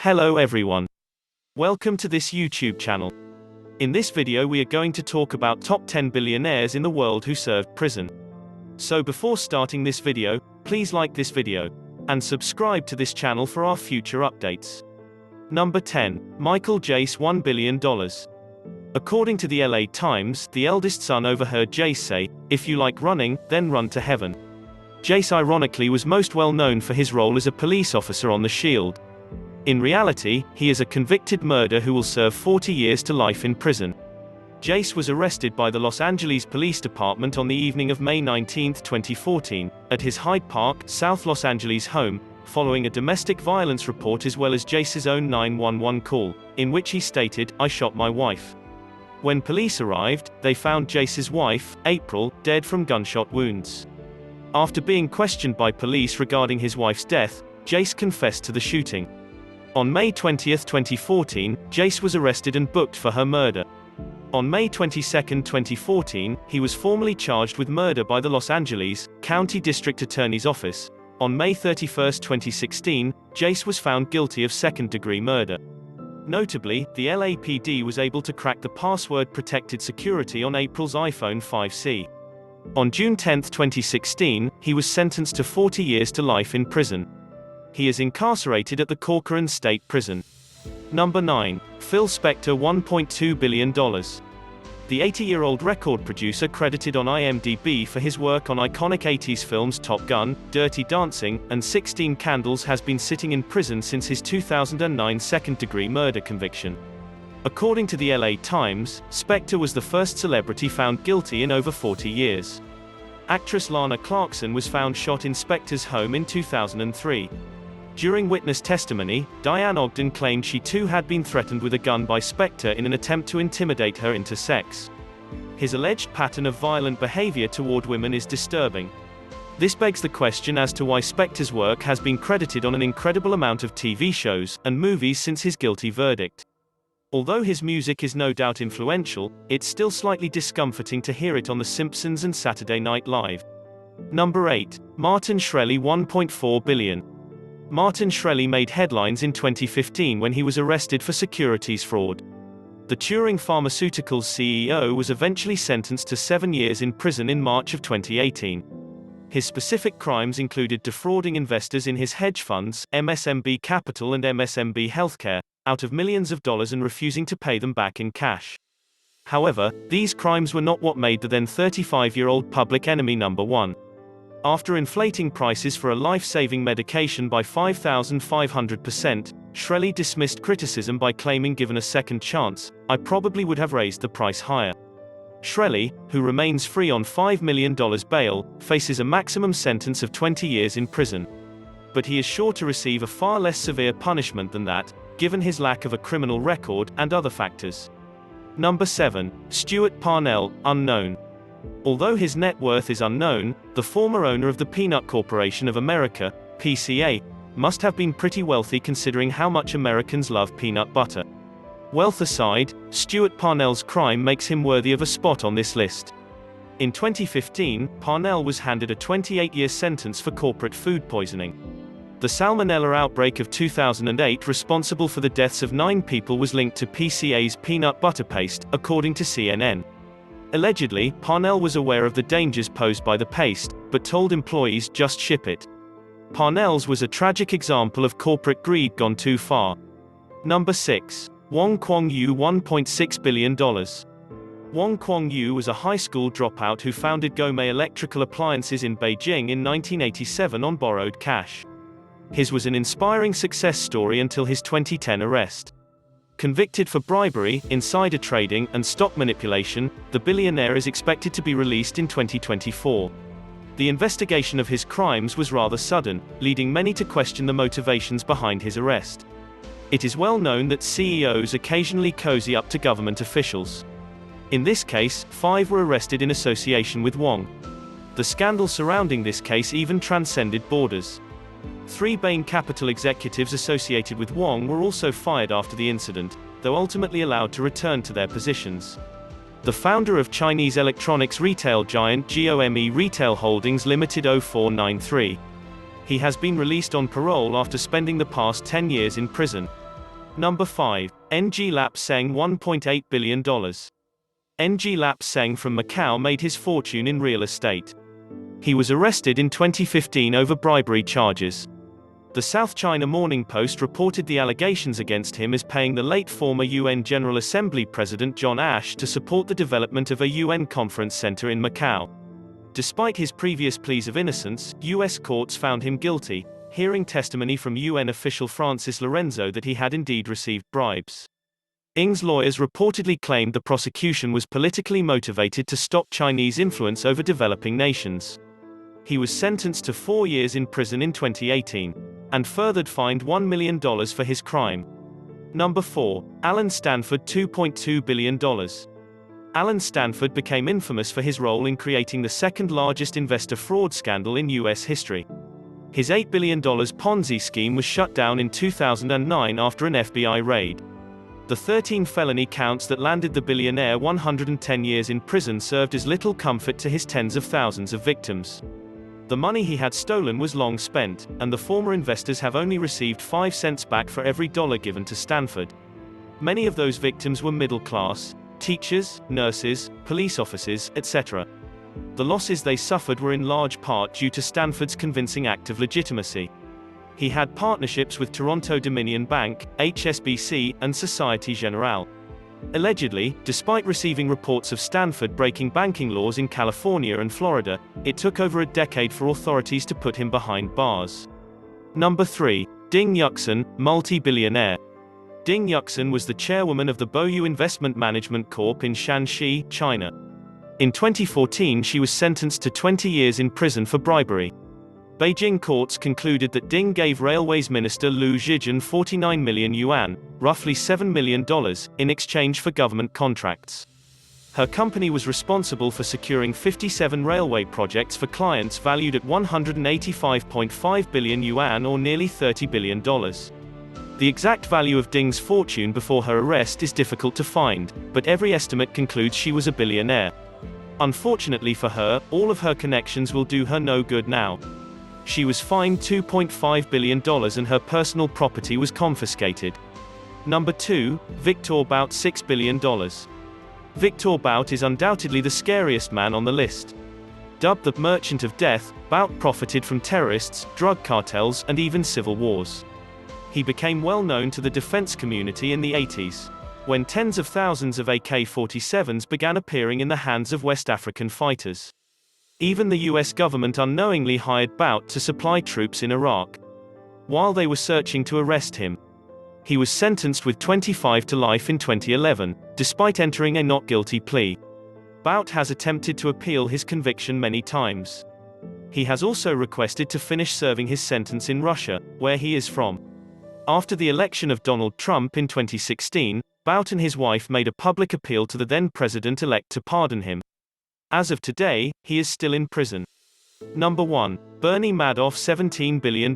Hello everyone. Welcome to this YouTube channel. In this video we are going to talk about top 10 billionaires in the world who served prison. So before starting this video, please like this video and subscribe to this channel for our future updates. Number 10. Michael Jace $1 billion. According to the LA Times, the eldest son overheard Jace say, "If you like running, then run to heaven." Jace ironically was most well known for his role as a police officer on The Shield. In reality, he is a convicted murderer who will serve 40 years to life in prison. Jace was arrested by the Los Angeles Police Department on the evening of May 19, 2014, at his Hyde Park, South Los Angeles home, following a domestic violence report as well as Jace's own 911 call, in which he stated, "I shot my wife." When police arrived, they found Jace's wife, April, dead from gunshot wounds. After being questioned by police regarding his wife's death, Jace confessed to the shooting. On May 20, 2014, Jace was arrested and booked for her murder. On May 22, 2014, he was formally charged with murder by the Los Angeles County District Attorney's Office. On May 31, 2016, Jace was found guilty of second-degree murder. Notably, the LAPD was able to crack the password-protected security on April's iPhone 5C. On June 10, 2016, he was sentenced to 40 years to life in prison. He is incarcerated at the Corcoran State Prison. Number 9. Phil Spector $1.2 billion. The 80-year-old record producer credited on IMDb for his work on iconic 80s films Top Gun, Dirty Dancing, and 16 Candles has been sitting in prison since his 2009 second-degree murder conviction. According to the LA Times, Spector was the first celebrity found guilty in over 40 years. Actress Lana Clarkson was found shot in Spector's home in 2003. During witness testimony, Diane Ogden claimed she too had been threatened with a gun by Spector in an attempt to intimidate her into sex. His alleged pattern of violent behavior toward women is disturbing. This begs the question as to why Spector's work has been credited on an incredible amount of TV shows and movies since his guilty verdict. Although his music is no doubt influential, it's still slightly discomforting to hear it on The Simpsons and Saturday Night Live. Number 8. Martin Shkreli $1.4 billion. Martin Shkreli made headlines in 2015 when he was arrested for securities fraud. The Turing Pharmaceuticals CEO was eventually sentenced to 7 years in prison in March of 2018. His specific crimes included defrauding investors in his hedge funds, MSMB Capital and MSMB Healthcare, out of millions of dollars and refusing to pay them back in cash. However, these crimes were not what made the then 35-year-old public enemy number one. After inflating prices for a life-saving medication by 5,500%, Shkreli dismissed criticism by claiming, "Given a second chance, I probably would have raised the price higher." Shkreli, who remains free on $5 million bail, faces a maximum sentence of 20 years in prison. But he is sure to receive a far less severe punishment than that, given his lack of a criminal record and other factors. Number 7. Stuart Parnell, unknown. Although his net worth is unknown, the former owner of the Peanut Corporation of America, PCA, must have been pretty wealthy considering how much Americans love peanut butter. Wealth aside, Stuart Parnell's crime makes him worthy of a spot on this list. In 2015, Parnell was handed a 28-year sentence for corporate food poisoning. The salmonella outbreak of 2008 responsible for the deaths of 9 people was linked to PCA's peanut butter paste, according to CNN. Allegedly, Parnell was aware of the dangers posed by the paste, but told employees just ship it. Parnell's was a tragic example of corporate greed gone too far. Number 6. Wong Kwong-yu $1.6 billion. Wong Kwong-yu was a high school dropout who founded Gomei Electrical Appliances in Beijing in 1987 on borrowed cash. His was an inspiring success story until his 2010 arrest. Convicted for bribery, insider trading, and stock manipulation, the billionaire is expected to be released in 2024. The investigation of his crimes was rather sudden, leading many to question the motivations behind his arrest. It is well known that CEOs occasionally cozy up to government officials. In this case, 5 were arrested in association with Wong. The scandal surrounding this case even transcended borders. 3 Bain Capital executives associated with Wong were also fired after the incident, though ultimately allowed to return to their positions. The founder of Chinese electronics retail giant GOME Retail Holdings Limited 0493. He has been released on parole after spending the past 10 years in prison. Number 5. Ng Lap Seng $1.8 billion. Ng Lap Seng from Macau made his fortune in real estate. He was arrested in 2015 over bribery charges. The South China Morning Post reported the allegations against him as paying the late former UN General Assembly President John Ash to support the development of a UN conference center in Macau. Despite his previous pleas of innocence, US courts found him guilty, hearing testimony from UN official Francis Lorenzo that he had indeed received bribes. Ng's lawyers reportedly claimed the prosecution was politically motivated to stop Chinese influence over developing nations. He was sentenced to 4 years in prison in 2018, and furthered fined $1 million for his crime. Number 4. Alan Stanford $2.2 billion. Alan Stanford became infamous for his role in creating the second largest investor fraud scandal in US history. His $8 billion Ponzi scheme was shut down in 2009 after an FBI raid. The 13 felony counts that landed the billionaire 110 years in prison served as little comfort to his tens of thousands of victims. The money he had stolen was long spent, and the former investors have only received 5 cents back for every dollar given to Stanford. Many of those victims were middle class, teachers, nurses, police officers, etc. The losses they suffered were in large part due to Stanford's convincing act of legitimacy. He had partnerships with Toronto Dominion Bank, HSBC, and Societe Generale. Allegedly, despite receiving reports of Stanford breaking banking laws in California and Florida, it took over a decade for authorities to put him behind bars. Number 3. Ding Yuxin, multi-billionaire. Ding Yuxin was the chairwoman of the Boyu Investment Management Corp in Shanxi, China. In 2014 she was sentenced to 20 years in prison for bribery. Beijing courts concluded that Ding gave Railways Minister Liu Zhijian 49 million yuan, roughly $7 million, in exchange for government contracts. Her company was responsible for securing 57 railway projects for clients valued at 185.5 billion yuan or nearly $30 billion. The exact value of Ding's fortune before her arrest is difficult to find, but every estimate concludes she was a billionaire. Unfortunately for her, all of her connections will do her no good now. She was fined $2.5 billion and her personal property was confiscated. Number 2, Victor Bout $6 billion. Victor Bout is undoubtedly the scariest man on the list. Dubbed the Merchant of Death, Bout profited from terrorists, drug cartels, and even civil wars. He became well known to the defense community in the 80s, when tens of thousands of AK-47s began appearing in the hands of West African fighters. Even the US government unknowingly hired Bout to supply troops in Iraq. While they were searching to arrest him, he was sentenced with 25 to life in 2011, despite entering a not guilty plea. Bout has attempted to appeal his conviction many times. He has also requested to finish serving his sentence in Russia, where he is from. After the election of Donald Trump in 2016, Bout and his wife made a public appeal to the then president-elect to pardon him. As of today, he is still in prison. Number 1. Bernie Madoff $17 billion.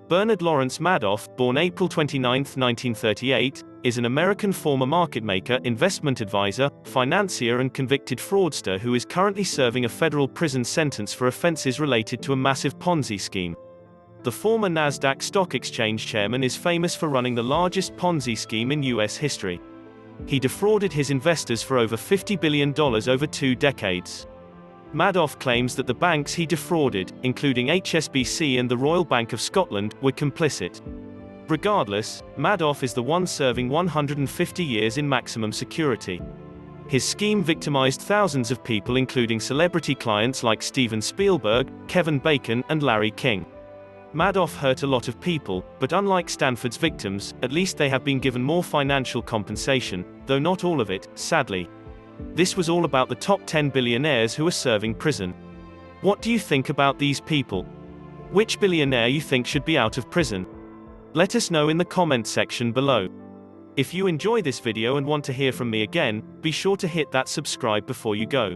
Bernard Lawrence Madoff, born April 29, 1938, is an American former market maker, investment advisor, financier and convicted fraudster who is currently serving a federal prison sentence for offenses related to a massive Ponzi scheme. The former Nasdaq Stock Exchange chairman is famous for running the largest Ponzi scheme in US history. He defrauded his investors for over $50 billion over 2 decades. Madoff claims that the banks he defrauded, including HSBC and the Royal Bank of Scotland, were complicit. Regardless, Madoff is the one serving 150 years in maximum security. His scheme victimized thousands of people including celebrity clients like Steven Spielberg, Kevin Bacon, and Larry King. Madoff hurt a lot of people, but unlike Stanford's victims, at least they have been given more financial compensation, though not all of it, sadly. This was all about the top 10 billionaires who are serving prison. What do you think about these people? Which billionaire you think should be out of prison? Let us know in the comment section below. If you enjoy this video and want to hear from me again, be sure to hit that subscribe before you go.